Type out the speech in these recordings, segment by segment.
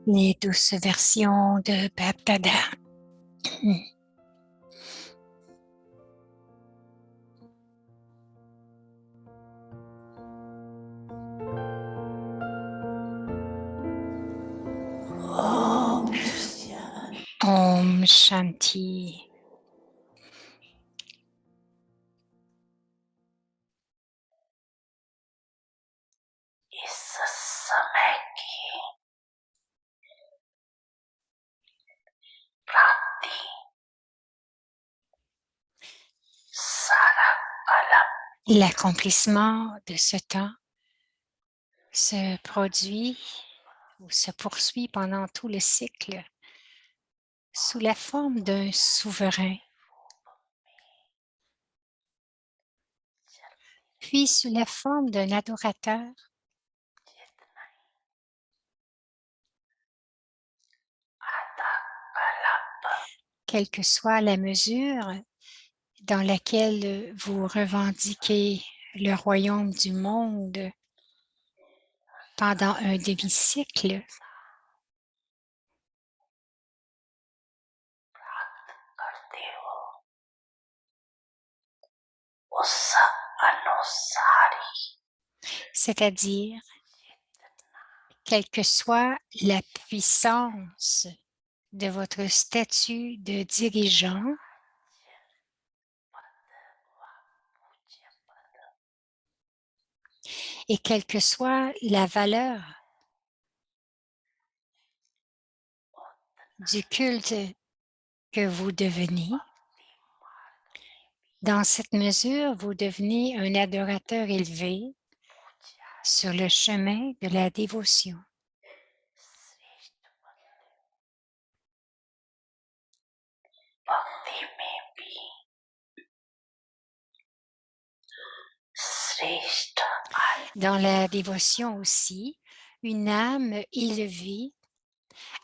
les douces versions de Bapdada. Om Shanti. इस समय की प्राप्ति सारा कलम L'accomplissement de ce temps se produit ou se poursuit pendant tout le cycle sous la forme d'un souverain, puis sous la forme d'un adorateur, जितना आधा कलम quelle que soit la mesure dans laquelle vous revendiquez le royaume du monde pendant un demi-cycle, प्राप्त करते हो उस अनुसार ही c'est-à-dire quelle que soit la puissance de votre statut de dirigeant, पूज्य पद et quelle que soit la valeur du culte que vous devenez, dans cette mesure, vous devenez un adorateur élevé sur le chemin de la dévotion. श्रेष्ठ भक्ति में भी श्रेष्ठ Dans la dévotion aussi, une âme élevée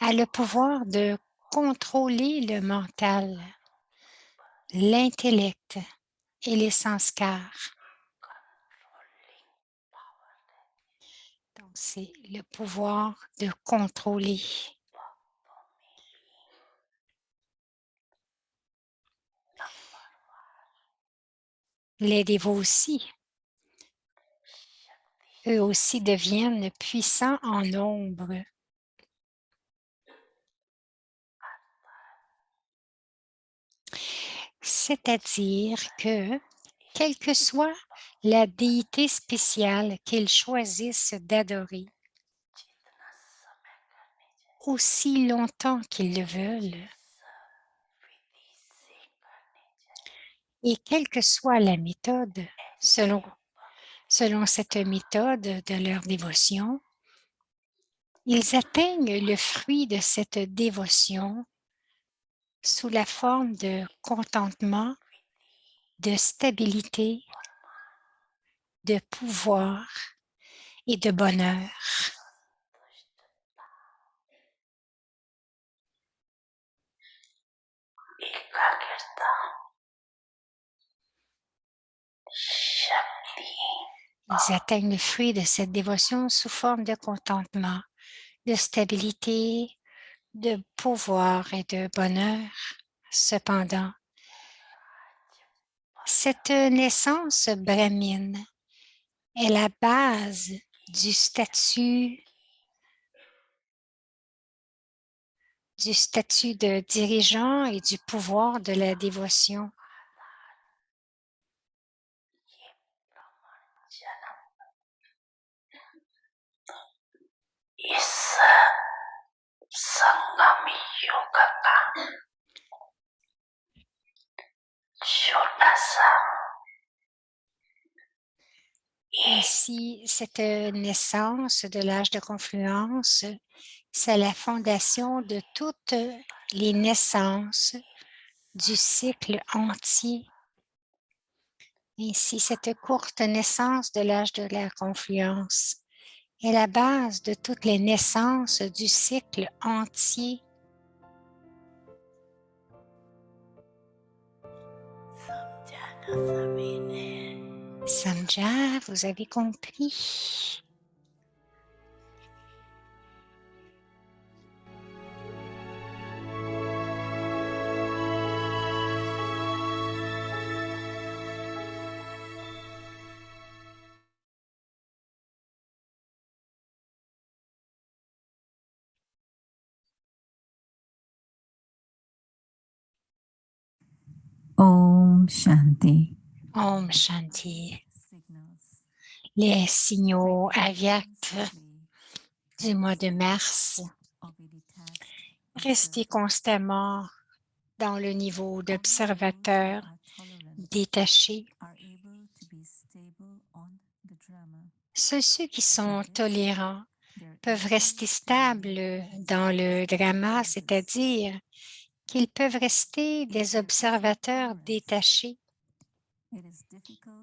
a le pouvoir de contrôler le mental, l'intellect et les sanskars. Donc, c'est le pouvoir de contrôler. Les dévots aussi. Eux aussi deviennent puissants en nombre. C'est-à-dire que, quelle que soit la déité spéciale qu'ils choisissent d'adorer, जितना समय करने चाहिए aussi longtemps qu'ils le veulent, विधि से करने चाहिए et quelle que soit la méthode, selon cette méthode de leur dévotion, ils atteignent le fruit de cette dévotion sous la forme de contentement, de stabilité, de pouvoir et de bonheur. एकाग्रता शक्ति Ils atteignent le fruit de cette dévotion sous forme de contentement, de stabilité, de pouvoir et de bonheur. Cependant, cette naissance brahmine est la base du statut de dirigeant et du pouvoir de la dévotion. ये ब्रह्मण जन्म इस संगम युग का छोटा सा Ainsi, cette naissance de l'âge de confluence, c'est la fondation de toutes les naissances du cycle entier. Ainsi, cette courte naissance de l'âge de la confluence est la base de toutes les naissances du cycle entier. Samja, vous avez compris? Om Shanti. Om Shanti. Les signaux aviaques du mois de mars. Restez constamment dans le niveau d'observateur détaché. Seuls ceux qui sont tolérants peuvent rester stables dans le drama, c'est-à-dire qu'ils peuvent rester des observateurs détachés.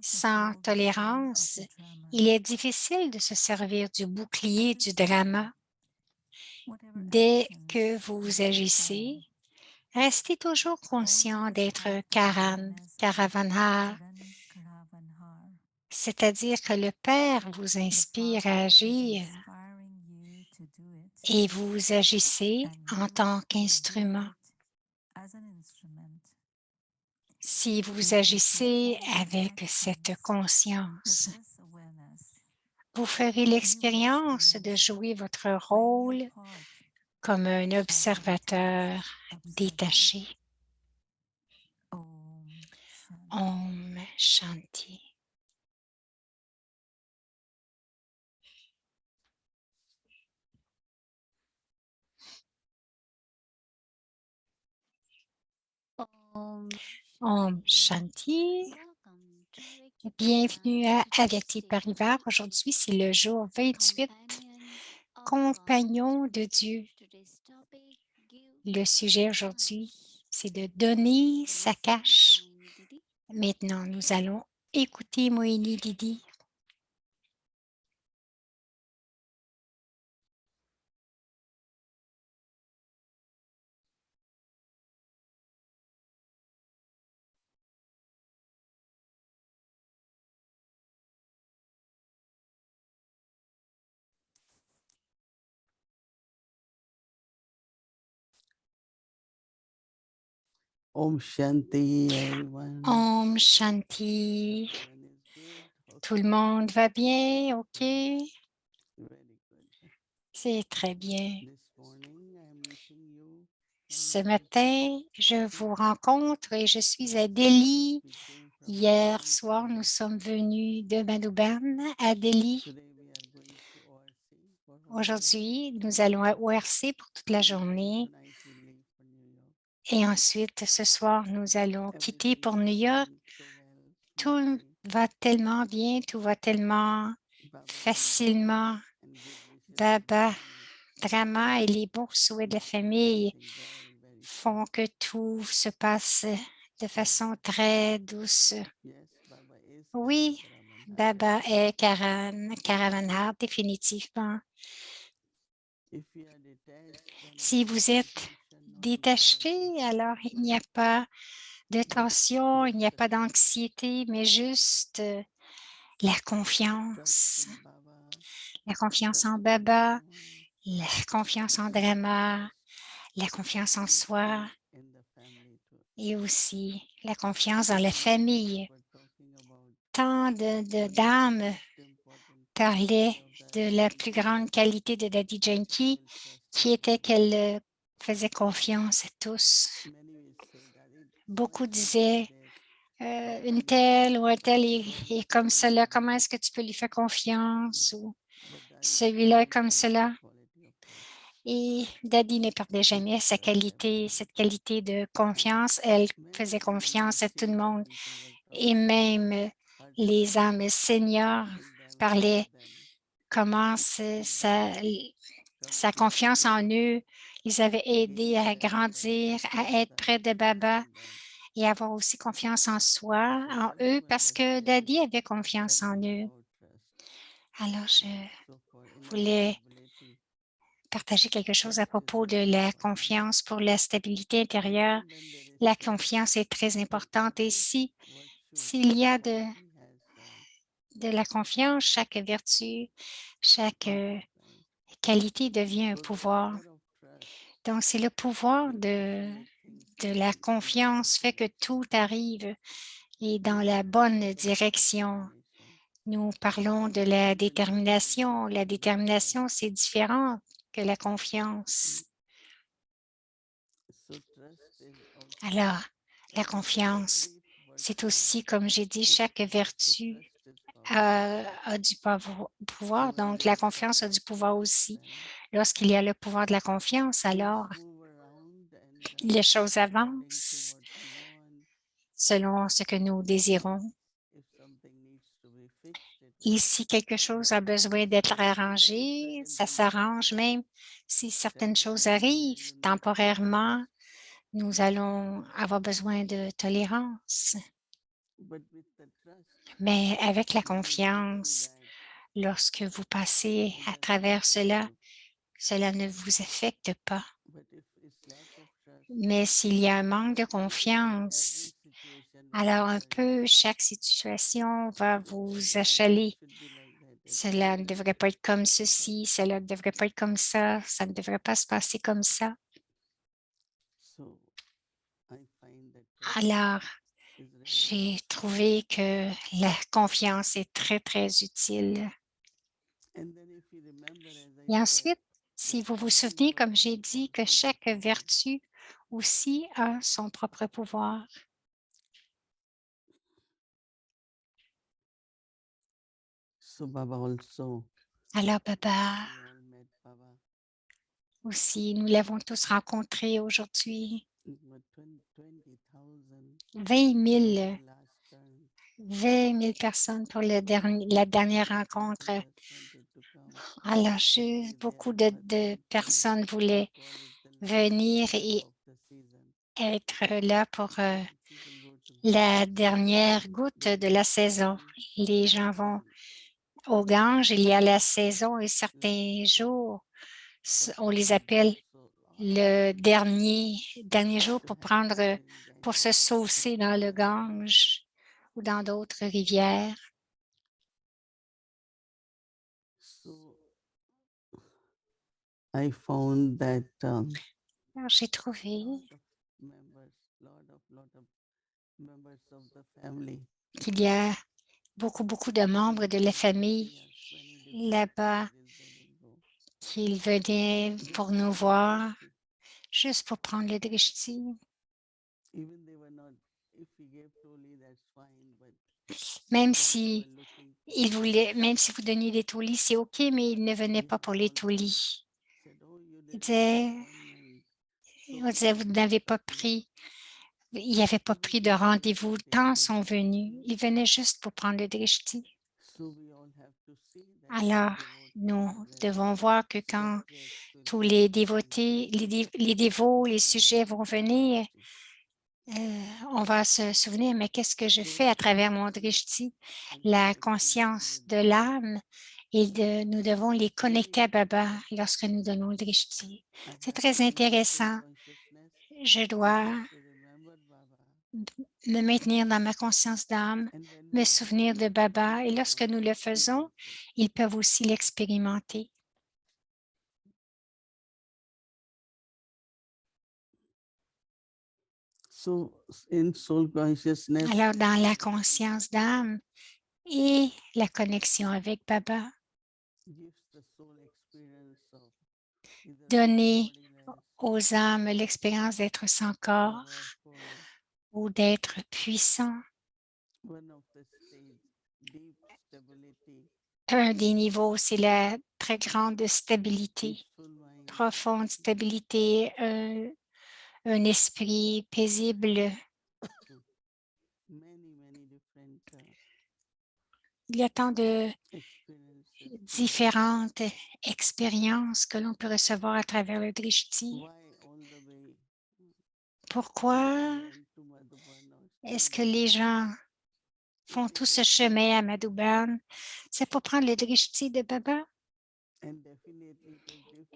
Sans tolérance, il est difficile de se servir du bouclier du drama. Dès que vous agissez, restez toujours conscient d'être Karavanhar, c'est-à-dire que le Père vous inspire à agir et vous agissez en tant qu'instrument. Si vous agissez avec cette conscience, vous ferez l'expérience de jouer votre rôle comme un observateur détaché. Om Shanti. Om Shanti. Bienvenue à Aditi Parivar. Aujourd'hui, c'est le jour 28, Compagnon de Dieu. Le sujet aujourd'hui, c'est de donner sa cache. Maintenant, nous allons écouter Mohini Didi. Om Shanti, everyone. Om Shanti. Tout le monde va bien? OK? Very good. C'est très bien. This morning, I am meeting you. Ce matin, je vous rencontre et je suis à Delhi. We came from Hier Delhi to soir, nous Madhuban. sommes venus de Madhuban à Delhi. Today, we are going to ORC for one day. Aujourd'hui, nous allons à ORC pour toute la journée Tonight, we leave for New York. et ensuite, ce soir, nous allons quitter pour New York. Everything is going so well, Tout smoothly. va tellement bien, tout va tellement Baba, facilement. and good wishes of the Baba, family. Drama et les beaux souhaits de la famille Everything very, very font que tout se passe de façon très douce. Yes, Baba is Oui, Karavan. Baba est Caravanhar, définitivement. If you are detached, then Si there is vous no êtes tension, no détaché, anxiety. alors il n'y a pas de tension, il n'y a Just pas d'anxiété, mais juste la confiance. La confiance en Baba, la confiance en Drama, la confiance en soi et aussi la confiance dans la famille. Tant d'âmes parlaient de la plus grande qualité de Daddy Janki, qui était qu'elle faisait confiance à tous. Beaucoup disaient, une telle ou un tel est comme cela, comment est-ce que tu peux lui faire confiance? Ou celui-là est comme cela. Et Daddy ne perdait jamais sa qualité, cette qualité de confiance. Elle faisait confiance à tout le monde. Et même les âmes seniors parlaient comment sa confiance en eux les avait aidés à grandir, à être près de Baba et avoir aussi confiance en soi, en eux, parce que Daddy avait confiance en eux. Alors, je voulais partager quelque chose à propos de la confiance pour la stabilité intérieure. La confiance est très importante et s'il y a de la confiance, chaque vertu, chaque qualité devient un pouvoir. Donc, c'est le pouvoir de la confiance fait que tout arrive et dans la bonne direction. Nous parlons de la détermination. La détermination, c'est différent que la confiance. Alors, La confiance, c'est aussi, comme j'ai dit, chaque vertu a du pouvoir, donc la confiance a du pouvoir aussi. Lorsqu'il y a le pouvoir de la confiance, alors les choses avancent selon ce que nous désirons. Et si quelque chose a besoin d'être arrangé, ça s'arrange même si certaines choses arrivent temporairement. Nous allons avoir besoin de tolérance. Mais avec la confiance, lorsque vous passez à travers cela, cela ne vous affecte pas. Mais s'il y a un manque de confiance, alors un peu chaque situation va vous achaler. Cela ne devrait pas être comme ceci, cela ne devrait pas être comme ça ne devrait pas se passer comme ça. Alors, j'ai trouvé que la confiance est très, très utile. Et ensuite, si vous vous souvenez, comme j'ai dit, que chaque vertu aussi a son propre pouvoir. Alors, Baba, aussi, nous l'avons tous rencontré aujourd'hui. 20 000 personnes pour la dernière rencontre. Alors, beaucoup de personnes voulaient venir et être là pour la dernière goutte de la saison. Les gens vont au Gange, il y a la saison et certains jours, on les appelle le dernier jour pour se saucer dans le Gange ou dans d'autres rivières. Alors, j'ai trouvé qu'il y a beaucoup de membres de la famille là-bas qui venaient pour nous voir, juste pour prendre le drishti. Même si vous donniez des toulis, c'est OK, mais ils ne venaient pas pour les toulis. Ils disaient, on disait, vous n'avez pas pris, il n'y avait pas pris de rendez-vous, tant sont venus. Ils venaient juste pour prendre le drishti. Alors, nous devons voir que quand tous les dévotés, les dévots, les sujets vont venir, on va se souvenir, mais qu'est-ce que je fais à travers mon drishti? La conscience de l'âme et nous devons les connecter à Baba lorsque nous donnons le drishti. C'est très intéressant. Je dois me maintenir dans ma conscience d'âme, me souvenir de Baba et lorsque nous le faisons, ils peuvent aussi l'expérimenter. Alors, dans la conscience d'âme et la connexion avec Baba, donner aux âmes l'expérience d'être sans corps ou d'être puissant. Un des niveaux, c'est la très grande stabilité, profonde stabilité, un esprit paisible. Il y a tant de différentes expériences que l'on peut recevoir à travers le drishti. Pourquoi est-ce que les gens font tout ce chemin à Madhuban? C'est pour prendre le drishti de Baba.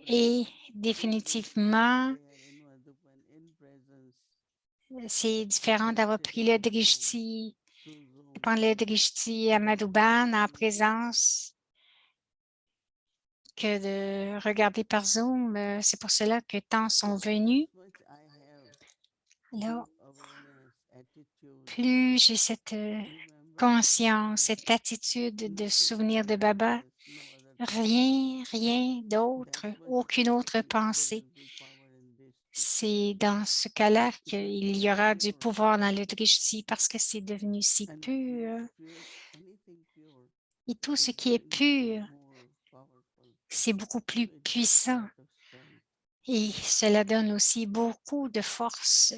Et définitivement, c'est différent d'avoir pris le drishti, de prendre le drishti à Madhuban en présence que de regarder par Zoom. C'est pour cela que tant sont venus. Alors, plus j'ai cette conscience, cette attitude de souvenir de Baba, rien d'autre, aucune autre pensée C'est dans ce cas-là qu'il y aura du pouvoir dans le drishti parce que c'est devenu si And pur. anything pure Et tout ce is qui est pur, more powerful. c'est beaucoup plus So it gives puissant lot of strength. et cela donne aussi beaucoup de force.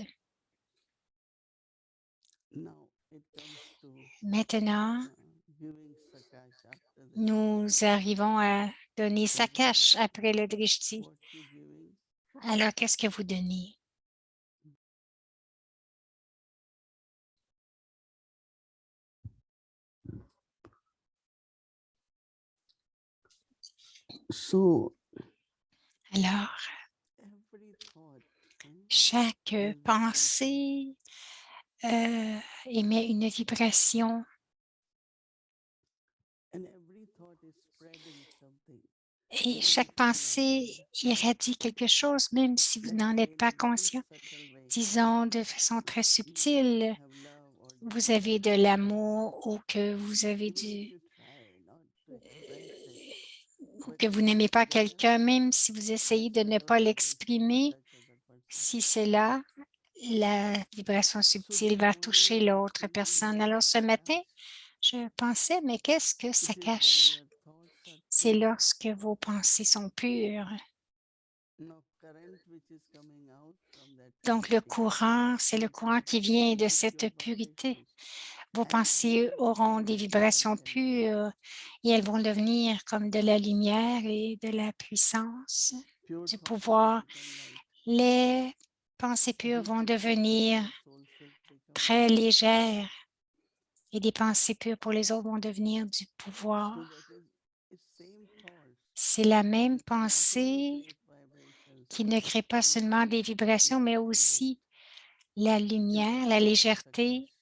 Now it comes to Maintenant, giving sakash after this. nous arrivons à donner sa cache après le drishti. What you giving? Alors, qu'est-ce que vous donnez? So Alors, every thought chaque is pensée émet une vibration and every thought is spreading something. et chaque pensée irradie quelque chose, même si vous Let's n'en say êtes in pas a very conscient. subtle way. Disons de façon très subtile, Have love or vous avez de l'amour ou que vous avez even if du you try not to express it, ou but que vous n'aimez pas there quelqu'un, même si vous essayez de that ne pas subtle vibration will l'exprimer, touch other person. si c'est là, la vibration So subtile this va toucher morning l'autre thinking personne. about Alors ce matin, Sakash, je pensais, mais qu'est-ce que ça it is when cache? your thoughts are C'est pure. lorsque vos pensées sont pures. Now current which is coming out from that Donc le purity courant, c'est le will courant qui connect vient de with cette your purité. vibration Vos and it pensées will auront become des like vibrations light and light. pures et elles vont devenir comme de la lumière et de la puissance, Pure du thoughts will pouvoir. become light. Les pensées pures Deep vont thoughts devenir for souls will become très light. légères et des pensées pures pour les autres vont devenir du So pouvoir. that is it's same thoughts, C'est la même not only pensée create vibrations, qui ne crée pas also seulement des vibrations, mais light and light. aussi la This is lumière, la called légèreté Sakash.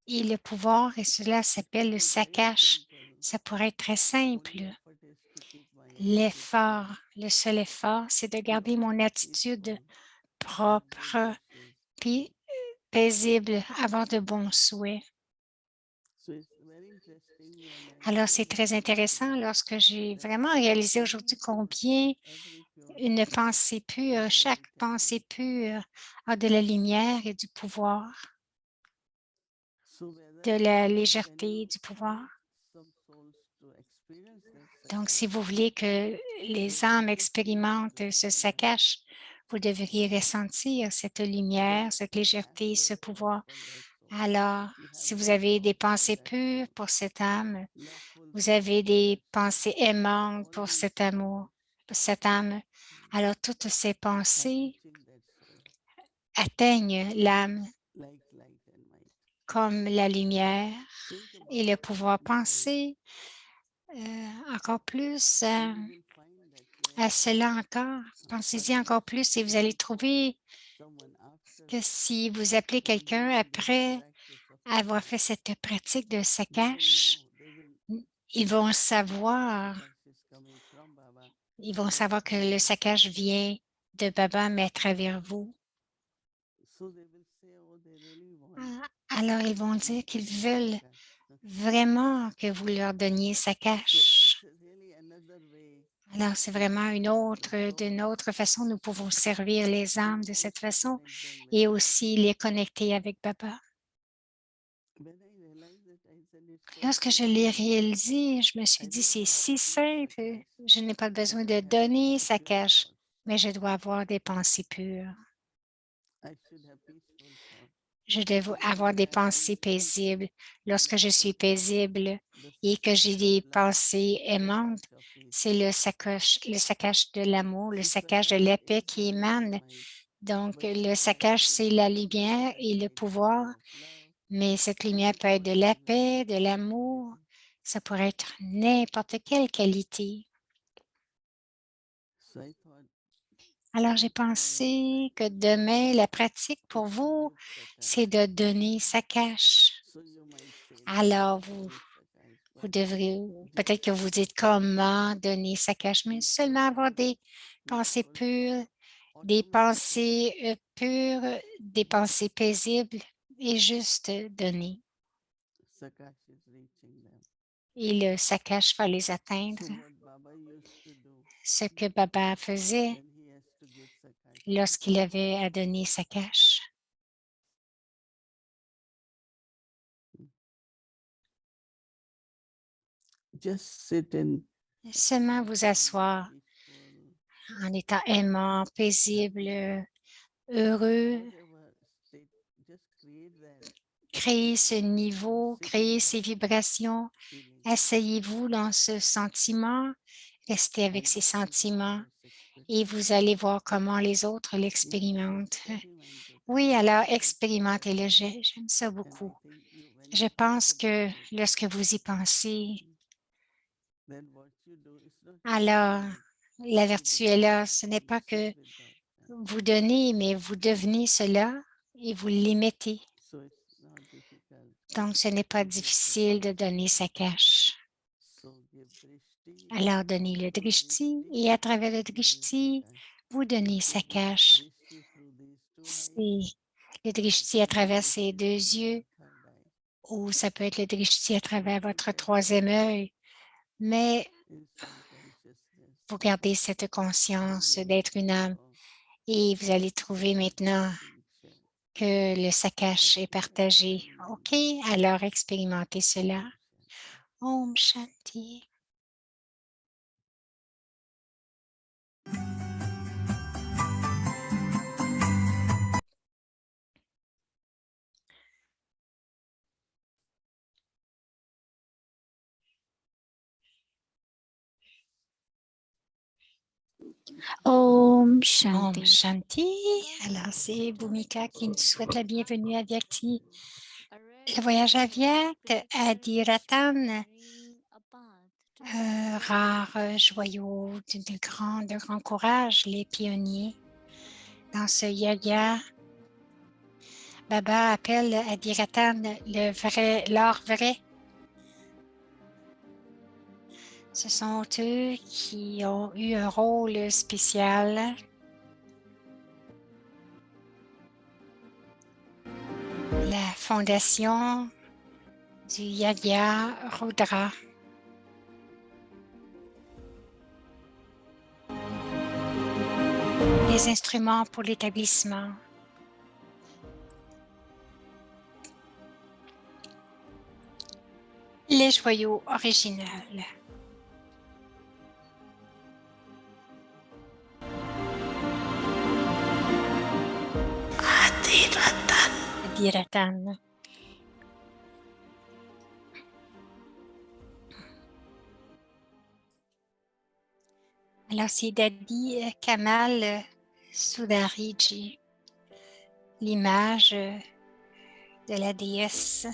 et le pouvoir, et cela s'appelle le It is very sakash. simple. Ça pourrait être très simple. Only effort is to keep my attitude L'effort, pure, le seul effort, c'est de garder pure, mon attitude peaceful, have good propre, wishes. puis paisible, avoir de bons souhaits. So it's very interesting when I Alors, c'est realized très intéressant yesterday lorsque j'ai that vraiment réalisé aujourd'hui every pure combien thought, every pure une thought pensée pure, is chaque light and pensée light. pure a de la lumière et du pouvoir, So whether de you la want légèreté, du pouvoir. some souls to experience that Donc, Sakash, si vous voulez que they les have âmes to feel the expérimentent ce light and light. saccage, vous devriez ressentir cette lumière, Then cette you have légèreté, ce your thoughts pouvoir. for that soul. Alors, You have si vous good avez des thoughts for pensées that pures soul. pour cette âme, Loveful vous thoughts avez for des that soul. pensées So aimantes all pour these cet amour, pour cette âme. Alors, toutes ces are pensées touching that soul atteignent l'âme like light and light. comme la lumière Think et about le that pouvoir. more, Pensez encore plus and you will find that à yes, cela encore. Pensez-y perhaps encore plus et vous allez you call trouver someone after que si vous appelez quelqu'un doing this après practice of avoir Sakash, fait cette pratique de they will sakash, know, they will ils vont know that savoir, Sakash is coming from Baba, ils vont not savoir que from le myself. sakash vient de Baba, mais à travers vous. So they will say, oh, they really want Alors, ils vont me dire to qu'ils give veulent Sakash. vraiment que vous leur donniez So sakash. it's really another way Alors, c'est to vraiment serve the d'une souls autre façon, nous pouvons servir les âmes and de cette also façon connect them with et Baba. aussi les connecter avec Baba. When I realized that, I said it's so Lorsque je l'ai simple. réalisé, je me suis I dit, don't c'est have to si give simple, Sakash, je n'ai pas but besoin I de have to donner have sa pure cache, thoughts. mais je dois avoir des pensées pures. I should have peaceful thoughts. Je dois Because avoir when des I am pensées peaceful paisibles. and Lorsque je loveful, suis paisible the et que Sakash j'ai of des love pensées is aimantes, Sakash of peace. c'est le saccage de l'amour, le So saccage de Sakash la paix is qui light and émane. light, Donc, but le sometimes saccage, it c'est la can be lumière et le light pouvoir, of love, mais cette and lumière it peut être de also la be light paix, de of l'amour. quality. Ça pourrait être n'importe quelle qualité. So I thought Alors, j'ai tomorrow's pensé que practice demain, la pratique is pour to vous, give Sakash. c'est de donner sa cache. So you might say, no, I Alors, can't give Sakash, vous but devrez, just peut-être que vous dites have comment donner sa cache, mais peaceful seulement avoir thoughts, des pensées loveful pures, thoughts, automatically pures, des pensées paisibles et juste donner. Sakash is reaching them. Et le saccage va les atteindre. So what Baba used to do Ce que Baba faisait when he has to give Sakash, lorsqu'il avait à donner sa cache. Just sit in Seulement vous asseoir peaceful, en étant aimant, paisible, heureux, whatever state, just create that créez ce niveau, créez ces vibrations. feeling Asseyez-vous dans ce sentiment, restez avec and ces watch how sentiments others express et it. vous allez voir comment les autres Yes, l'expérimentent. experiment it. Oui, alors expérimentez-le, j'aime ça And I beaucoup. think when Je you think pense que about it, lorsque vous y pensez, then what you do is not alors only la to vertu est become là. that, Ce n'est you pas sit que with that. vous donnez, mais vous devenez cela et vous l'émettez. So it's not difficult. Donc, ce n'est pas to give the difficile de cash. donner sa cache. So give drishti, Alors, donnez and le through drishti drishti, et à travers le you give the drishti, cash. vous donnez So sa this cache. drishti through these two eyes, C'est le it drishti à can be travers ses drishti deux through your yeux third eye. ou ça peut être le drishti à travers Keep votre that troisième awareness œil. Mais in some consciousness. vous gardez cette And conscience you will d'être une find âme now et vous allez trouver maintenant Sakash is being shared. que le saccage est partagé. Experiment OK, alors expérimentez cela. Om Shanti. Om Shanti. Om Om Shanti. Shanti. Alors, c'est Bhumika qui nous souhaite la bienvenue à Vyakti. Le voyage à Vyakt, Adhiratan, rare joyau de grand courage, les pionniers. Dans ce yoga, Baba appelle Adhiratan l'or vrai. Ce sont eux qui ont eu un rôle spécial. La fondation du Yagya Rudra. Les instruments pour l'établissement. Les joyaux originels. Adhiratan. Alors, c'est Dadi Kamal Sudariji, l'image de la déesse.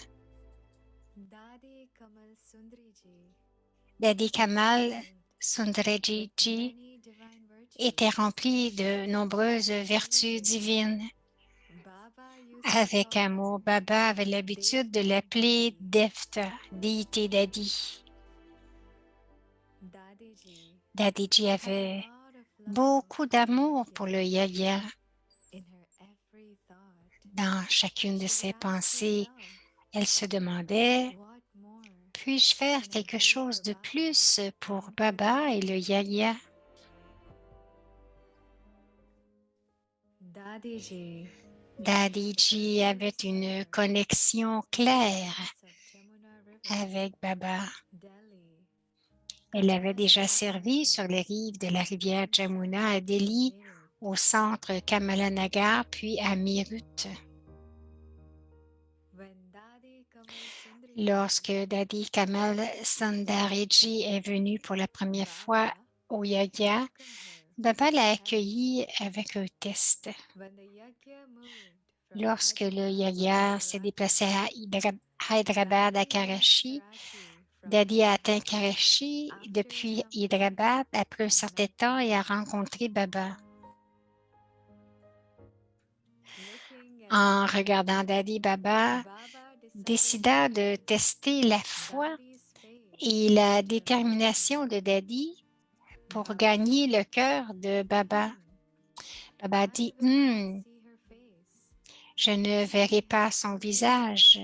Dadi Kamal Sundariji était rempli de nombreuses vertus divines. Avec amour, Baba avait l'habitude de l'appeler Devta, déité Dadi. Dadiji avait beaucoup d'amour pour le yoga. Dans chacune de ses pensées, elle se demandait, puis-je faire quelque chose de plus pour Baba et le yoga? Dadiji avait une connexion claire avec Baba. Elle avait déjà servi sur les rives de la rivière Jamuna à Delhi, au centre Kamalanagar, puis à Meerut. Lorsque Dadi Kamal Sundariji est venu pour la première fois au yoga, Baba l'a accueilli avec un test. Lorsque le yoga s'est déplacé à Hyderabad, à Karachi, Dadi a atteint Karachi depuis Hyderabad après un certain temps et a rencontré Baba. En regardant Dadi, Baba décida de tester la foi et la détermination de Dadi pour gagner le cœur de Baba. Baba dit, je ne verrai pas son visage.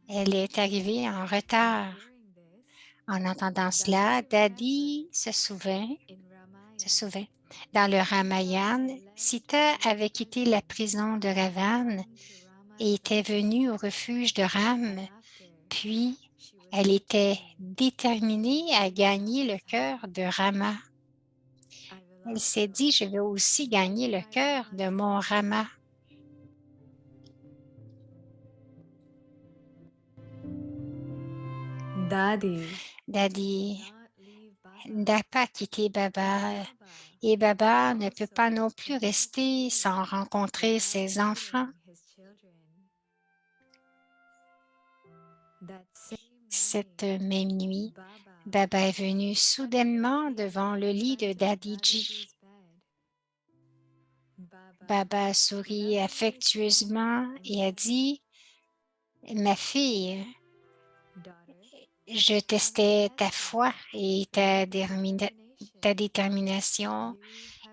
Elle est arrivée en retard. En entendant cela, Dadi se souvint Dans le Ramayana, Sita avait quitté la prison de Ravana et était venue au refuge de Ram, puis elle était déterminée à gagner le cœur de Rama. Elle s'est dit, je vais aussi gagner le cœur de mon Rama. Dadi n'a pas quitté Baba et Baba ne peut pas non plus rester sans rencontrer ses enfants. Cette même nuit, Baba est venu soudainement devant le lit de Dadiji. Baba sourit affectueusement et a dit, « Ma fille, je testais ta foi et ta détermination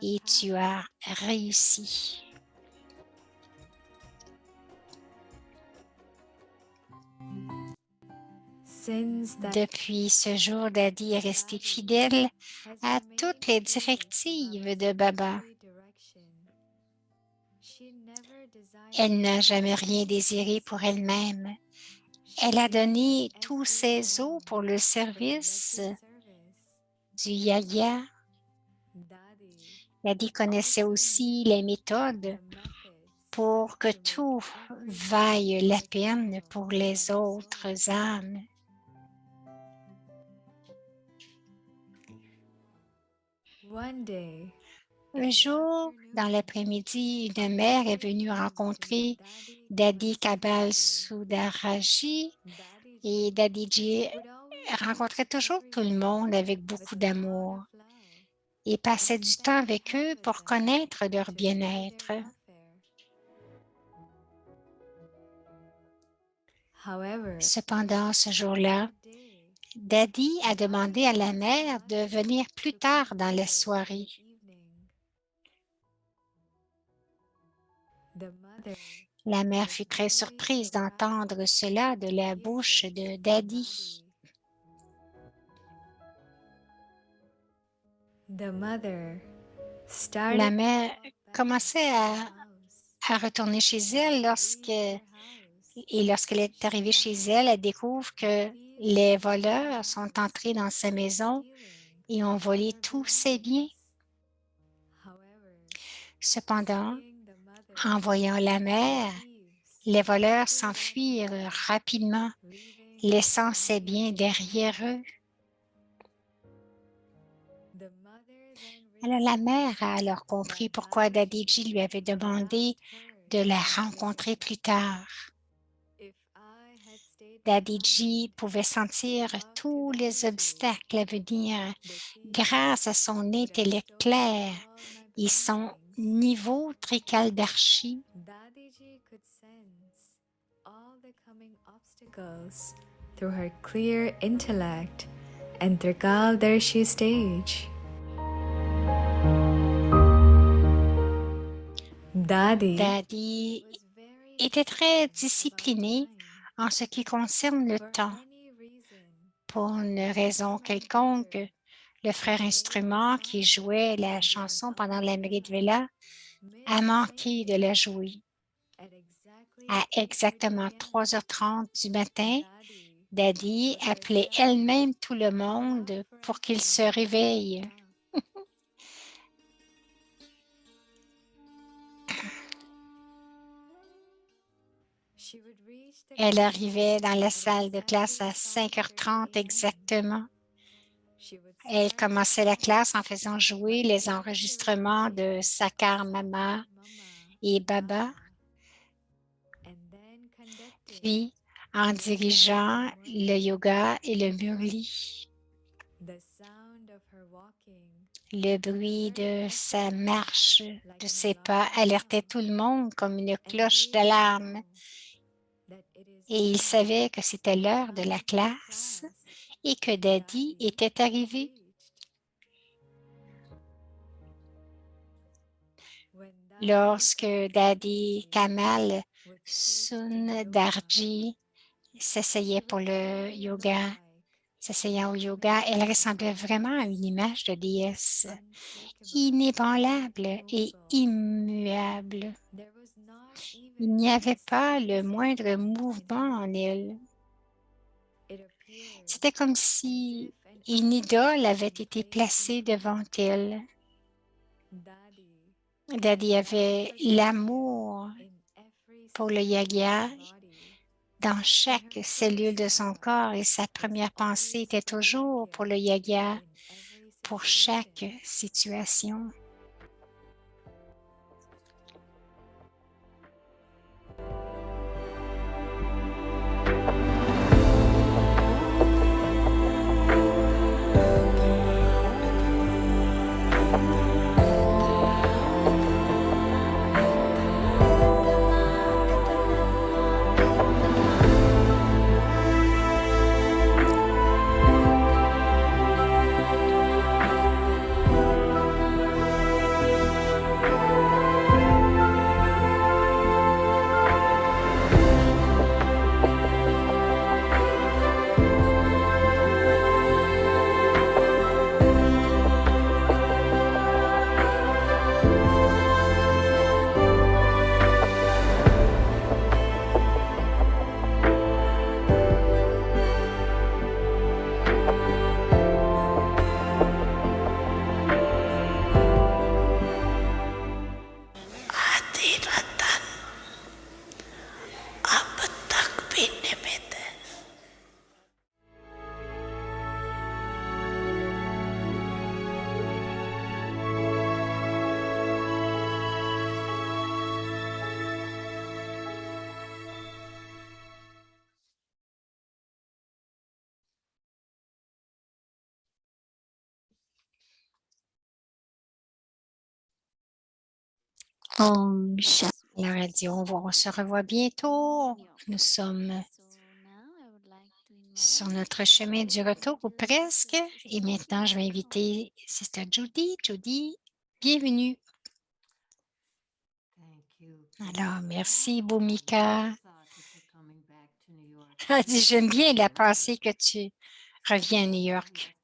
et tu as réussi. » Depuis ce jour, Dadi est resté fidèle à toutes les directives de Baba. Elle n'a jamais rien désiré pour elle-même. Elle a donné tous ses os pour le service du yaya. Dadi connaissait aussi les méthodes pour que tout vaille la peine pour les autres âmes. Un jour, dans l'après-midi, une mère est venue rencontrer Dadi Kabal Sudaraji et Dadiji rencontrait toujours tout le monde avec beaucoup d'amour et passait du temps avec eux pour connaître leur bien-être. Cependant, ce jour-là, Dadi a demandé à la mère de venir plus tard dans la soirée. La mère fut très surprise d'entendre cela de la bouche de Dadi. La mère commençait à retourner chez elle lorsqu'elle est arrivée chez elle, elle découvre que les voleurs sont entrés dans sa maison et ont volé tous ses biens. Cependant, en voyant la mère, les voleurs s'enfuirent rapidement, laissant ses biens derrière eux. Alors, la mère a alors compris pourquoi Dadiji lui avait demandé de la rencontrer plus tard. Dadiji pouvait sentir tous les obstacles à venir grâce à son intellect clair et son niveau trikaldarshi. Through her clear intellect and Trikaldarshi stage. Dadi était très discipliné en ce qui concerne le temps. Pour une raison quelconque, le frère instrument qui jouait la chanson pendant l'Amrit Vela a manqué de la jouer. À exactement 3h30 du matin, Dadi appelait elle-même tout le monde pour qu'il se réveille. Elle arrivait dans la salle de classe à 5h30 exactement. Elle commençait la classe en faisant jouer les enregistrements de Sakar Mama et Baba, puis en dirigeant le yoga et le murli. Le bruit de sa marche, de ses pas, alertait tout le monde comme une cloche d'alarme. Et il savait que c'était l'heure de la classe et que Dadi était arrivé. Lorsque Dadi Kamal Sundarji s'asseyait pour le yoga, s'asseyant au yoga, elle ressemblait vraiment à une image de déesse, inébranlable et immuable. Il n'y avait pas le moindre mouvement en elle. C'était comme si une idole avait été placée devant elle. Daddy avait l'amour pour le yoga dans chaque cellule de son corps et sa première pensée était toujours pour le yoga, pour chaque situation. Hadiratan abetak binemete. Om Shanti. Alors, elle dit, on se revoit bientôt. Nous sommes sur notre chemin du retour ou presque. Et maintenant, je vais inviter Sister Judy. Judy, bienvenue. Alors, merci, Bhumika. Elle dit, j'aime bien la pensée que tu reviens à New York.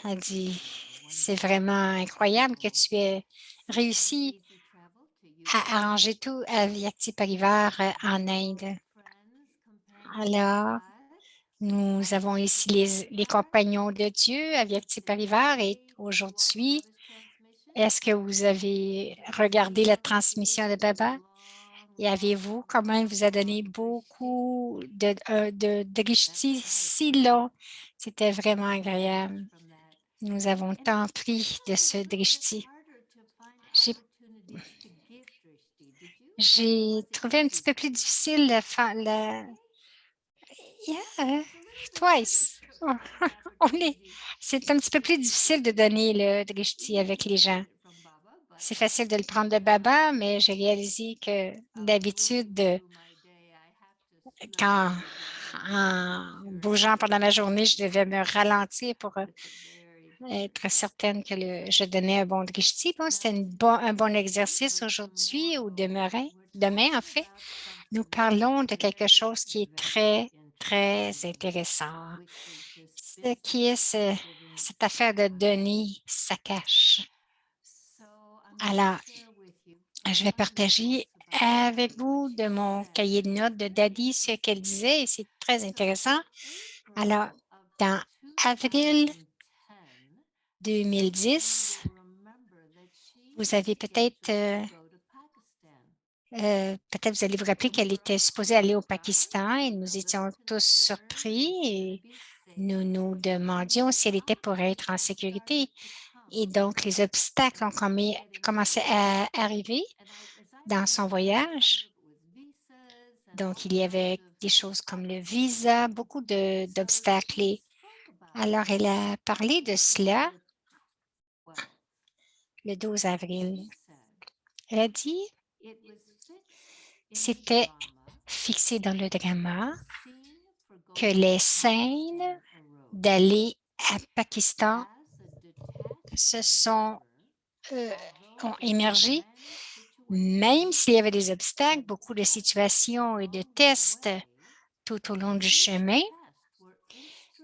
Elle dit, c'est vraiment incroyable que tu aies réussi à arranger tout avec Tia Parivar en Inde. Alors, nous avons ici les compagnons de Dieu avec Tia Parivar et aujourd'hui, est-ce que vous avez regardé la transmission de Baba? Et avez-vous quand même vous a donné beaucoup de drishti si long? C'était vraiment agréable. Nous avons tant pris de ce drishti. J'ai trouvé un petit peu plus difficile de faire Yeah, twice. C'est un petit peu plus difficile de donner le drishti avec les gens. C'est facile de le prendre de Baba, mais j'ai réalisé que d'habitude, quand en bougeant pendant la journée, je devais me ralentir pour être certaine que je donnais un bon drishti. Bon, c'était un bon exercice aujourd'hui ou demain, en fait. Nous parlons de quelque chose qui est très, très intéressant. Ce qui est cette affaire de donner sa cache. Alors, je vais partager avec vous de mon cahier de notes de Daddy ce qu'elle disait et c'est très intéressant. Alors, dans avril 2010, vous avez peut-être vous allez vous rappeler qu'elle était supposée aller au Pakistan et nous étions tous surpris et nous nous demandions si elle était pour être en sécurité. Et donc, les obstacles ont commencé à arriver dans son voyage. Donc, il y avait des choses comme le visa, beaucoup d'obstacles. Alors, elle a parlé de cela le 12 avril. Elle a dit c'était fixé dans le drama que les scènes d'aller à Pakistan ont émergé, même s'il y avait des obstacles, beaucoup de situations et de tests tout au long du chemin.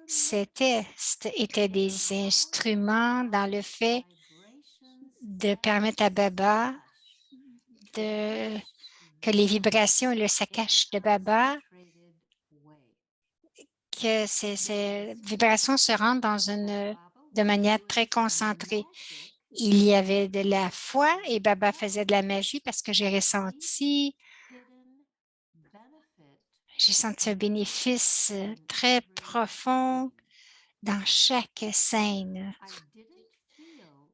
Ces tests étaient des instruments dans le fait de permettre à Baba que les vibrations et le saccage de Baba, que ces vibrations se rendent de manière très concentrée. Il y avait de la foi et Baba faisait de la magie parce que j'ai senti un bénéfice très profond dans chaque scène.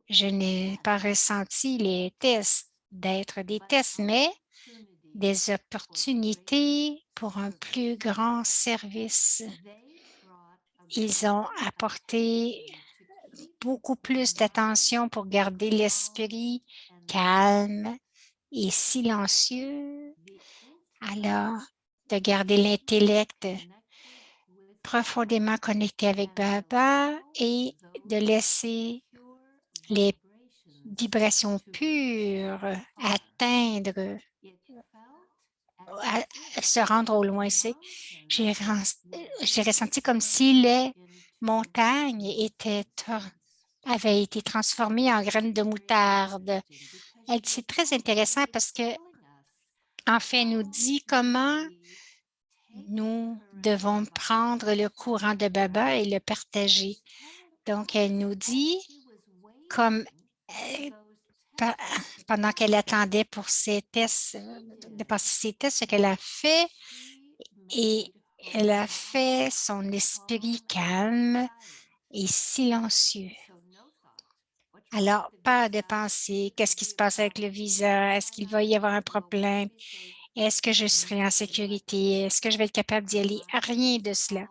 Je n'ai pas ressenti les tests d'être des tests, mais des opportunités pour un plus grand service. Ils ont apporté beaucoup plus d'attention pour garder l'esprit calme et silencieux, alors de garder l'intellect profondément connecté avec Baba et de laisser les vibrations pures atteindre, se rendre au loin. J'ai ressenti comme si les montagnes avaient été transformées en graines de moutarde. C'est très intéressant parce que, en fait, elle nous dit comment nous devons prendre le courant de Baba et le partager. Donc, elle nous dit, comme pendant qu'elle attendait pour ses tests, de passer ses tests, ce qu'elle a fait, et elle a fait son esprit calme et silencieux. Alors, pas de pensée, qu'est-ce qui se passe avec le visa? Est-ce qu'il va y avoir un problème? Est-ce que je serai en sécurité? Est-ce que je vais être capable d'y aller? Rien de cela.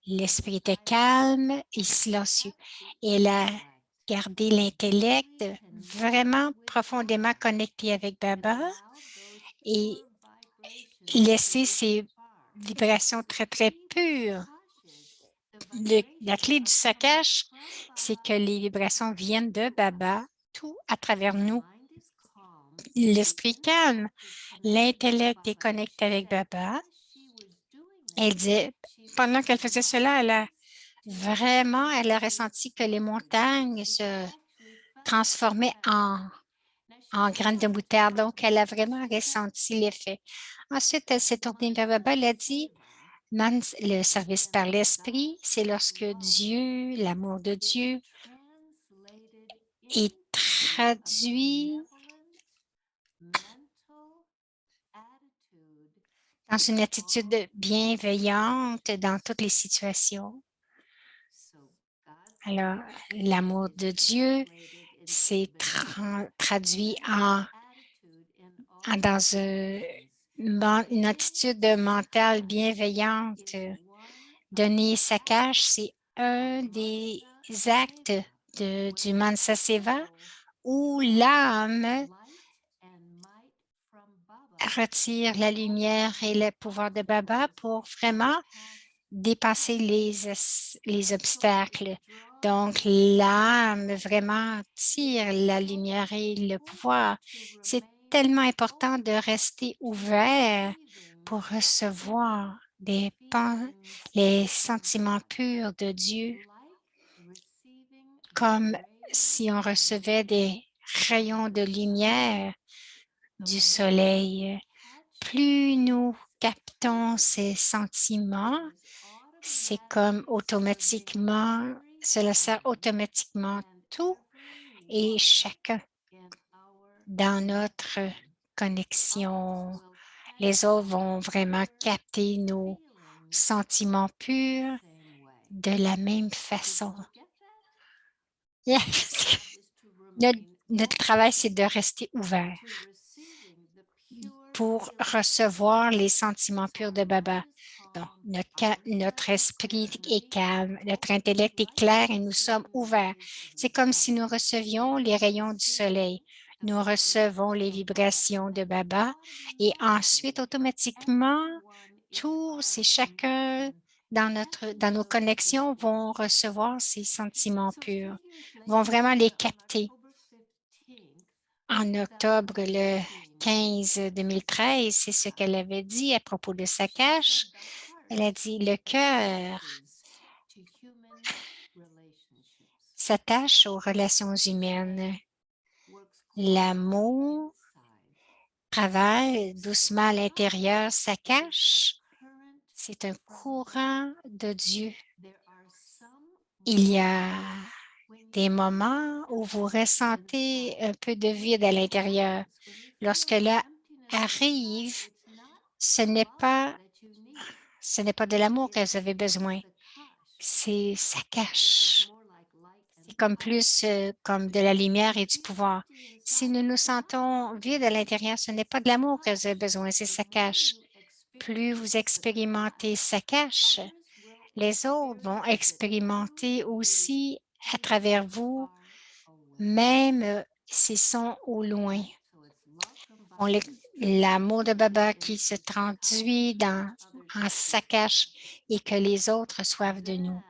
L'esprit était calme et silencieux. Elle a gardé l'intellect vraiment profondément connecté avec Baba et laissé ces vibrations très, très pures. La clé du saccage, c'est que les vibrations viennent de Baba, tout à travers nous. L'esprit calme, l'intellect est connecté avec Baba. Elle dit, pendant qu'elle faisait cela, elle a ressenti que les montagnes se transformaient en graines de moutarde. Donc, elle a vraiment ressenti l'effet. Ensuite, elle s'est tournée vers Baba. Elle a dit, le service par l'esprit, c'est lorsque Dieu, l'amour de Dieu, est traduit dans une attitude bienveillante dans toutes les situations. Alors, l'amour de Dieu s'est traduit dans une attitude mentale bienveillante. Donner saccage, c'est un des actes du Mansa Seva où l'âme retire la lumière et le pouvoir de Baba pour vraiment dépasser les obstacles. Donc, l'âme vraiment tire la lumière et le pouvoir. C'est tellement important de rester ouvert pour recevoir les sentiments purs de Dieu, comme si on recevait des rayons de lumière du soleil. Plus nous captons ces sentiments, c'est comme automatiquement, cela sert automatiquement tout et chacun dans notre connexion. Les autres vont vraiment capter nos sentiments purs de la même façon. Yes. Notre travail, c'est de rester ouvert pour recevoir les sentiments purs de Baba. Donc, notre esprit est calme, notre intellect est clair et nous sommes ouverts. C'est comme si nous recevions les rayons du soleil. Nous recevons les vibrations de Baba et ensuite, automatiquement, tous et chacun dans nos connexions vont recevoir ces sentiments purs, vont vraiment les capter. En octobre le 15 2013, c'est ce qu'elle avait dit à propos de Saccage. Elle a dit, le cœur s'attache aux relations humaines. L'amour travaille doucement à l'intérieur, ça cache. C'est un courant de Dieu. Il y a des moments où vous ressentez un peu de vide à l'intérieur. Lorsque là arrive, ce n'est pas de l'amour que vous avez besoin. Ça cache. C'est comme plus comme de la lumière et du pouvoir. Si nous nous sentons vides à l'intérieur, ce n'est pas de l'amour que vous avez besoin, c'est ça cache. Plus vous expérimentez ça cache, les autres vont expérimenter aussi à travers vous, même s'ils sont au loin. L'amour de Baba qui se traduit en ça cache et que les autres reçoivent de nous.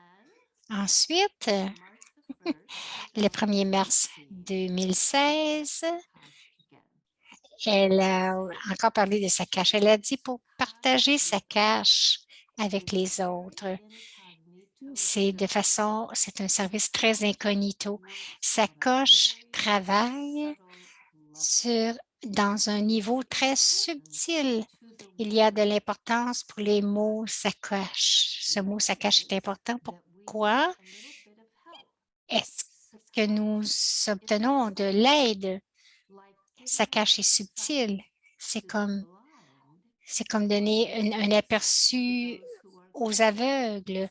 Ensuite, le 1er mars 2016, elle a encore parlé de sa cache. Elle a dit pour partager sa cache avec les autres. C'est un service très incognito. Sa coche travaille dans un niveau très subtil. Il y a de l'importance pour les mots sacoche. Ce mot sacoche est important. Pourquoi? Est-ce que nous obtenons de l'aide? Sacoche est subtil. C'est comme donner un aperçu aux aveugles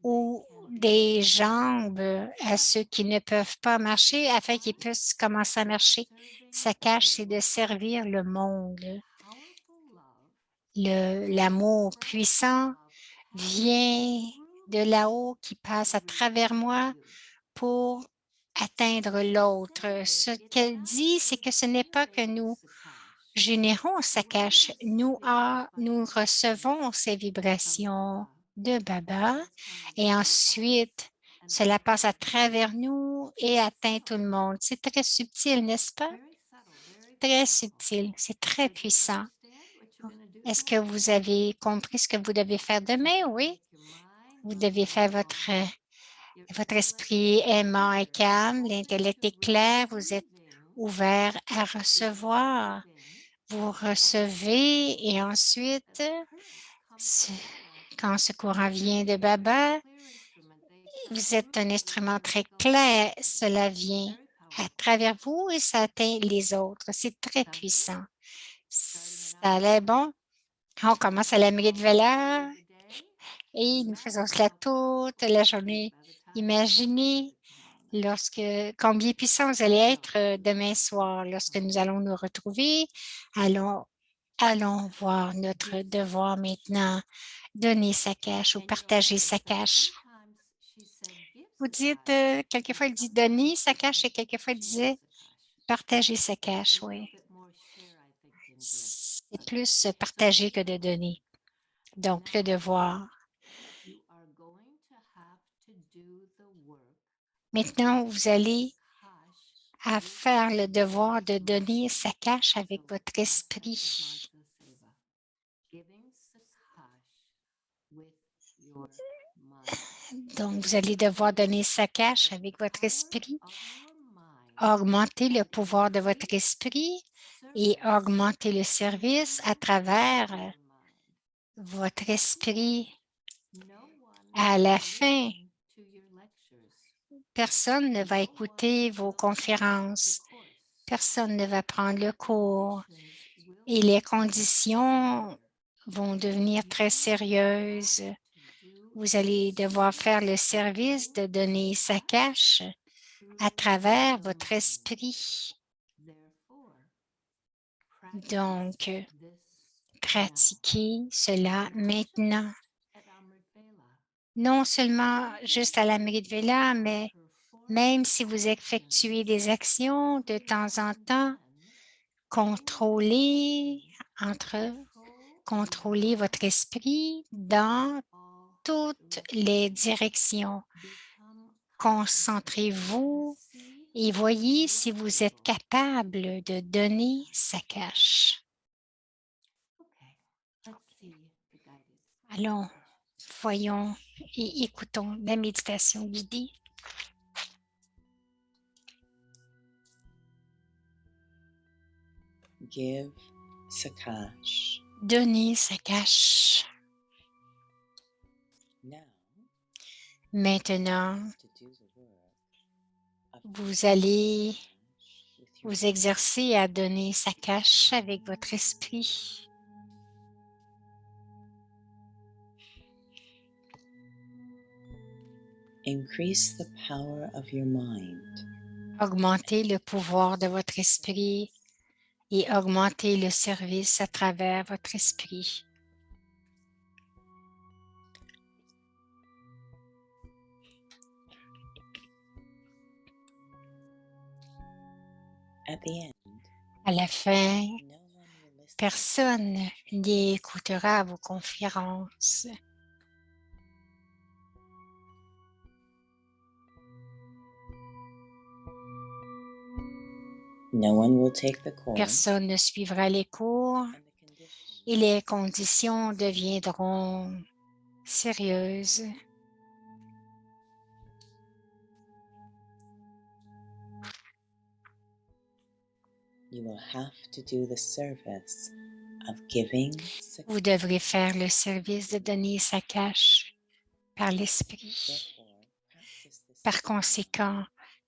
ou des jambes à ceux qui ne peuvent pas marcher afin qu'ils puissent commencer à marcher. Sa cache, c'est de servir le monde. L'amour puissant vient de là-haut qui passe à travers moi pour atteindre l'autre. Ce qu'elle dit, c'est que ce n'est pas que nous générons sa cache, nous recevons ces vibrations de Baba et ensuite, cela passe à travers nous et atteint tout le monde. C'est très subtil, n'est-ce pas? Très subtil, c'est très puissant. Est-ce que vous avez compris ce que vous devez faire demain? Oui. Vous devez faire votre esprit aimant et calme, l'intellect est clair, vous êtes ouvert à recevoir. Vous recevez et ensuite, quand ce courant vient de Baba, vous êtes un instrument très clair, cela vient à travers vous et ça atteint les autres. C'est très puissant. Ça a l'air bon. On commence à la mairie de valeur et nous faisons cela toute la journée. Imaginez combien puissant vous allez être demain soir lorsque nous allons nous retrouver. Allons voir notre devoir maintenant, donner sa cache ou partager sa cache. Vous dites, quelquefois, elle dit donner sa cache et quelquefois, elle disait partager sa cache, oui. C'est plus partager que de donner. Donc, le devoir. Maintenant, vous allez à faire le devoir de donner sa cache avec votre esprit. Donc, vous allez devoir donner sa cache avec votre esprit, augmenter le pouvoir de votre esprit et augmenter le service à travers votre esprit. À la fin, personne ne va écouter vos conférences. Personne ne va prendre le cours et les conditions vont devenir très sérieuses. Vous allez devoir faire le service de donner sa cache à travers votre esprit. Donc, pratiquez cela maintenant. Non seulement juste à la mairie de Vela, mais même si vous effectuez des actions de temps en temps, contrôlez votre esprit dans toutes les directions. Concentrez-vous et voyez si vous êtes capable de donner sa cache. Allons, voyons et écoutons la méditation guidée. Give Sakash. Donnez Sakash. Now, Maintenant, to do the work of vous allez Sakash with your vous exercer à donner Sakash avec votre esprit. increase the power of your mind. Augmentez le pouvoir de votre esprit et augmentez le service à travers votre esprit. At the end, À la fin, no one will listen. personne n'écoutera vos conférences. No one will take the course, Personne ne suivra les cours and the conditions et les conditions deviendront sérieuses. you will have to do the service of giving Vous devrez faire le service de donner Sakash par l'esprit. Therefore, practice this Par conséquent,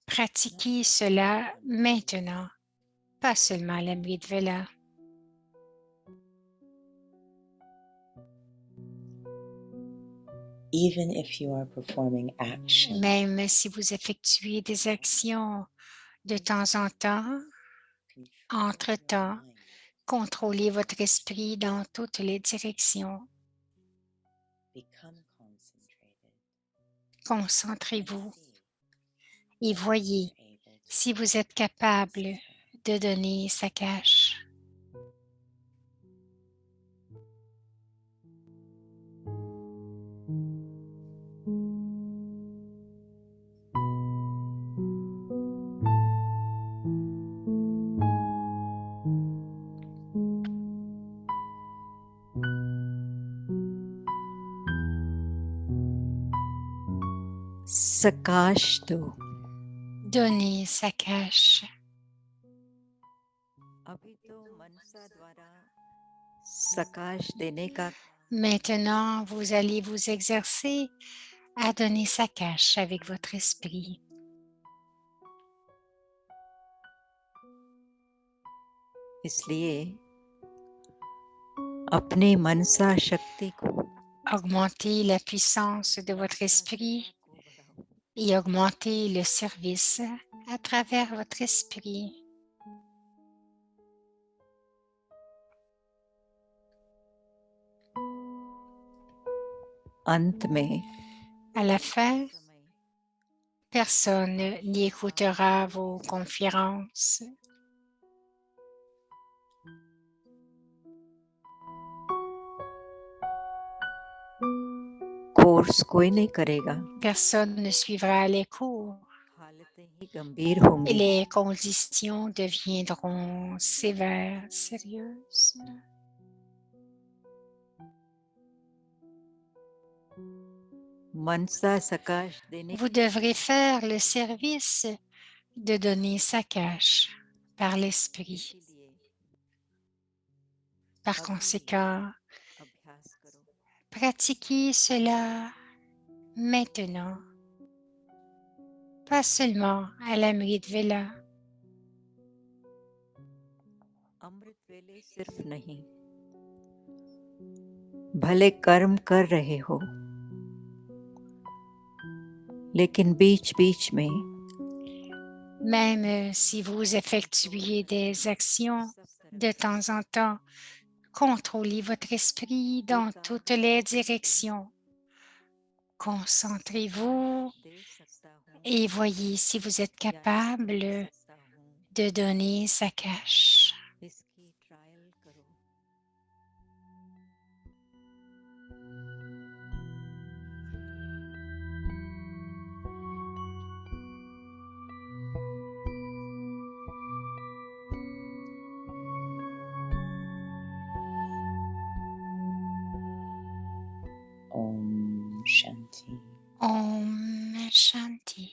pratiquez cela maintenant, pas seulement la nuit de Vela. even if you are performing action Même si vous effectuez des actions de temps en temps, entre-temps, contrôlez votre esprit dans toutes les directions. become concentrated, Concentrez-vous see et voyez you're able to si vous êtes capable de donner Sakash. सकाश दो। Donnez Sakash. अभी तो मनसा द्वारा सकाश देने का Maintenant, vous allez vous exercer à donner Sakash avec votre esprit. इसलिए अपनी मनसा शक्ति को Augmentez la puissance de votre esprit et augmentez le service à travers votre esprit. अंत में À la fin, personne n'écoutera vos conférences. Course कोई नहीं करेगा, Personne ne suivra les cours हालतें ही गंभीर et होंगी। les conditions deviendront sévères, sérieuses. मनसा सकाश देने Vous devrez faire le service de donner Sakash par l'esprit. के लिए Par conséquent, अभ्यास करो। pratiquez cela maintenant, pas seulement à la Mrit Vela. अमृत वेले सिर्फ नहीं, भले कर्म कर रहे हो, लेकिन बीच-बीच में Même si vous effectuez des actions de temps en temps, contrôlez votre esprit dans toutes les directions. Concentrez-vous दे सकता हूँ et voyez si vous êtes capable दे सकता हूँ, de donner Sakash. इसकी ट्रायल करो। Om Shanti. Om Shanti.